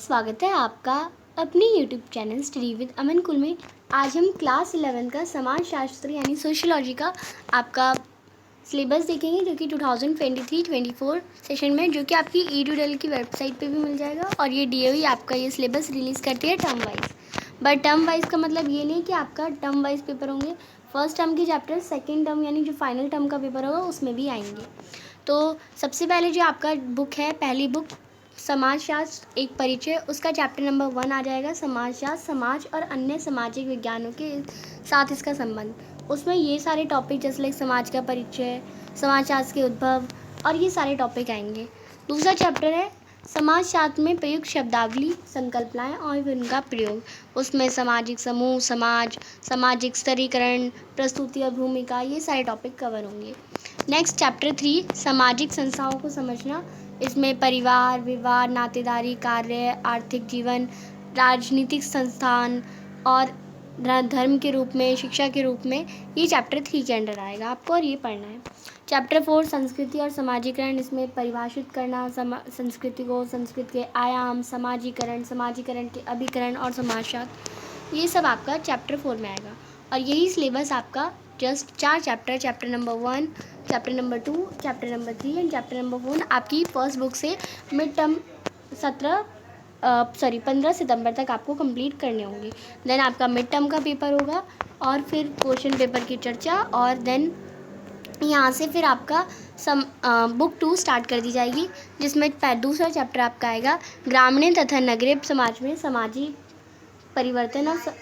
स्वागत है आपका अपने YouTube चैनल स्टडी विद अमन कुल में। आज हम क्लास 11 का समाजशास्त्र यानी सोशियोलॉजी का आपका सिलेबस देखेंगे, जो कि 2023-24 सेशन में, जो कि आपकी EDUDL की वेबसाइट पे भी मिल जाएगा। और ये DOE आपका ये सिलेबस रिलीज़ करती है term wise. But term wise का मतलब ये नहीं कि आपका टर्म वाइज पेपर होंगे। फर्स्ट टर्म के चैप्टर सेकेंड टर्म यानी जो फाइनल टर्म का पेपर होगा उसमें भी आएंगे। तो सबसे पहले जो आपका बुक है, पहली बुक समाजशास्त्र एक परिचय, उसका चैप्टर नंबर 1 आ जाएगा। समाजशास्त्र, समाज और अन्य सामाजिक विज्ञानों के साथ इसका संबंध। उसमें ये सारे टॉपिक जैसे लाइक समाज का परिचय, समाजशास्त्र के उद्भव और ये सारे टॉपिक आएंगे। दूसरा चैप्टर है समाजशास्त्र में प्रयुक्त शब्दावली, संकल्पनाएं और उनका प्रयोग। उसमें सामाजिक समूह, समाज, सामाजिक स्तरीकरण, प्रस्तुति और भूमिका, ये सारे टॉपिक कवर होंगे। नेक्स्ट चैप्टर 3 सामाजिक संस्थाओं को समझना। इसमें परिवार, विवाह, नातेदारी, कार्य, आर्थिक जीवन, राजनीतिक संस्थान और धर्म के रूप में, शिक्षा के रूप में, ये चैप्टर 3 के अंडर आएगा आपको और ये पढ़ना है। चैप्टर 4 संस्कृति और समाजीकरण। इसमें परिभाषित करना संस्कृति को, संस्कृति के आयाम, समाजीकरण के अभिकरण और समाजशास्त्र, ये सब आपका चैप्टर 4 में आएगा। और यही सिलेबस आपका just 4 chapter number 1, chapter number 2, chapter number 3 and chapter number 4 आपकी फर्स्ट बुक से मिड टर्म 15 सितंबर तक आपको कंप्लीट करने होंगे। देन आपका मिड टर्म का पेपर होगा और फिर क्वेश्चन पेपर की चर्चा, और देन यहाँ से फिर आपका बुक 2 स्टार्ट कर दी जाएगी, जिसमें दूसरा चैप्टर आपका आएगा ग्रामीण तथा नगरीय समाज में सामाजिक परिवर्तन। और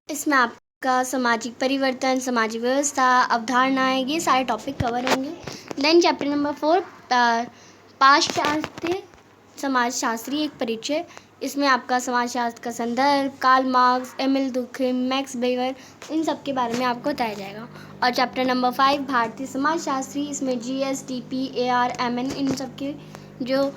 इसमें आपका सामाजिक परिवर्तन, सामाजिक व्यवस्था, अवधारणाएं, ये सारे टॉपिक कवर होंगे। देन चैप्टर नंबर 4 पाश्चात्य समाजशास्त्री एक परिचय। इसमें आपका समाजशास्त्र का संदर्भ, Karl Marx, Emile Durkheim, Max Weber, इन सब के बारे में आपको बताया जाएगा। और चैप्टर नंबर 5 भारतीय समाजशास्त्री। इसमें GS, DP, AR, MN, इन सब के जो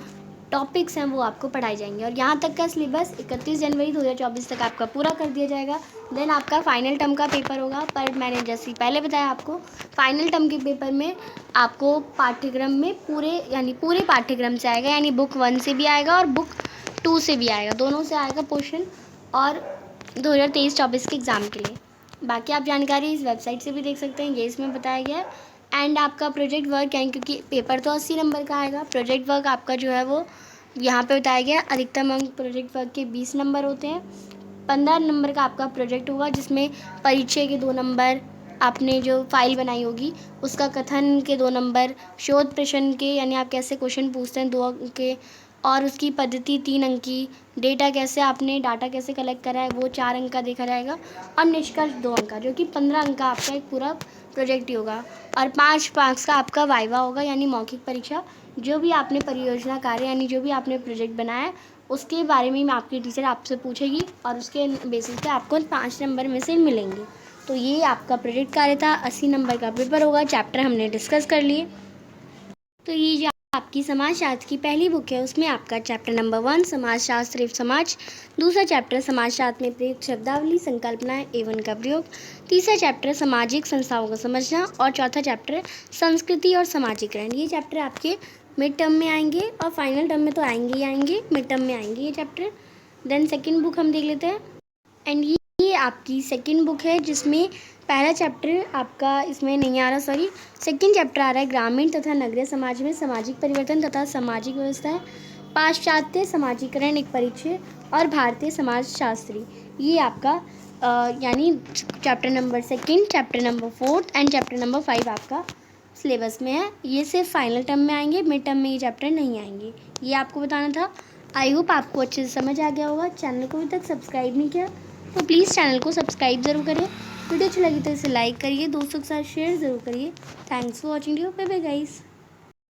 टॉपिक्स हैं वो आपको पढ़ाए जाएंगे। और यहाँ तक का सिलेबस 31 जनवरी 2024 तक आपका पूरा कर दिया जाएगा। देन आपका फाइनल टर्म का पेपर होगा। पर मैंने जैसे पहले बताया आपको, फाइनल टर्म के पेपर में आपको पाठ्यक्रम में पूरे पाठ्यक्रम से आएगा, यानी बुक 1 से भी आएगा और बुक 2 से भी आएगा, दोनों से आएगा क्वेश्चन, और 2023-24 के एग्ज़ाम के लिए। बाकी आप जानकारी इस वेबसाइट से भी देख सकते हैं, ये इसमें बताया गया है। एंड आपका प्रोजेक्ट वर्क है, क्योंकि पेपर तो 80 नंबर का आएगा, प्रोजेक्ट वर्क आपका जो है वो यहाँ पे बताया गया। अधिकतम अंक प्रोजेक्ट वर्क के 20 नंबर होते हैं। 15 नंबर का आपका प्रोजेक्ट होगा, जिसमें परिचय के 2 नंबर, आपने जो फाइल बनाई होगी उसका कथन के 2 नंबर, शोध प्रश्न के यानी आप कैसे क्वेश्चन पूछते हैं 2 अंक के, और उसकी पद्धति 3 अंक की, डाटा कैसे कलेक्ट करा है वो 4 अंक का देखा जाएगा, और निष्कर्ष 2 अंक का, जो कि 15 अंक का आपका एक पूरा प्रोजेक्ट ही होगा। और 5 मार्क्स का आपका वाइवा होगा, यानी मौखिक परीक्षा। जो भी आपने परियोजना कार्य यानी जो भी आपने प्रोजेक्ट बनाया है उसके बारे में आपकी टीचर आपसे पूछेगी, और उसके बेसिस पे आपको 5 नंबर में से मिलेंगे। तो ये आपका प्रोजेक्ट कार्य था। 80 नंबर का पेपर होगा। चैप्टर हमने डिस्कस कर लिए। तो ये जो आपकी समाजशास्त्र की पहली बुक है, उसमें आपका चैप्टर नंबर 1 समाजशास्त्र एवं समाज, दूसरा चैप्टर समाजशास्त्र में प्रयुक्त शब्दावली, संकल्पनाएं एवं उनका प्रयोग, तीसरा चैप्टर सामाजिक संस्थाओं को समझना, और चौथा चैप्टर संस्कृति और समाजीकरण। ये चैप्टर आपके मिड टर्म में आएंगे, और फाइनल टर्म में तो आएंगे ही आएंगे, मिड टर्म में आएंगे ये चैप्टर। देन सेकेंड बुक हम देख लेते हैं। एंड ये आपकी सेकेंड बुक है, जिसमें पहला चैप्टर आपका इसमें नहीं आ रहा, सेकेंड चैप्टर आ रहा है ग्रामीण तथा नगरीय समाज में सामाजिक परिवर्तन तथा सामाजिक व्यवस्था है, पाश्चात्य समाजीकरण एक परिचय, और भारतीय समाजशास्त्री। ये आपका यानी chapter number 2, chapter number 4 and chapter number 5 आपका सिलेबस में है। ये सिर्फ फाइनल टर्म में आएंगे, मिड टर्म में ये चैप्टर नहीं आएंगे। ये आपको बताना था। आई होप आपको अच्छे से समझ आ गया होगा। चैनल को अभी तक सब्सक्राइब नहीं किया तो प्लीज़ चैनल को सब्सक्राइब ज़रूर करें। वीडियो अच्छी लगी तो इसे लाइक करिए, दोस्तों के साथ शेयर ज़रूर करिए। Thanks for watching. Bye bye guys.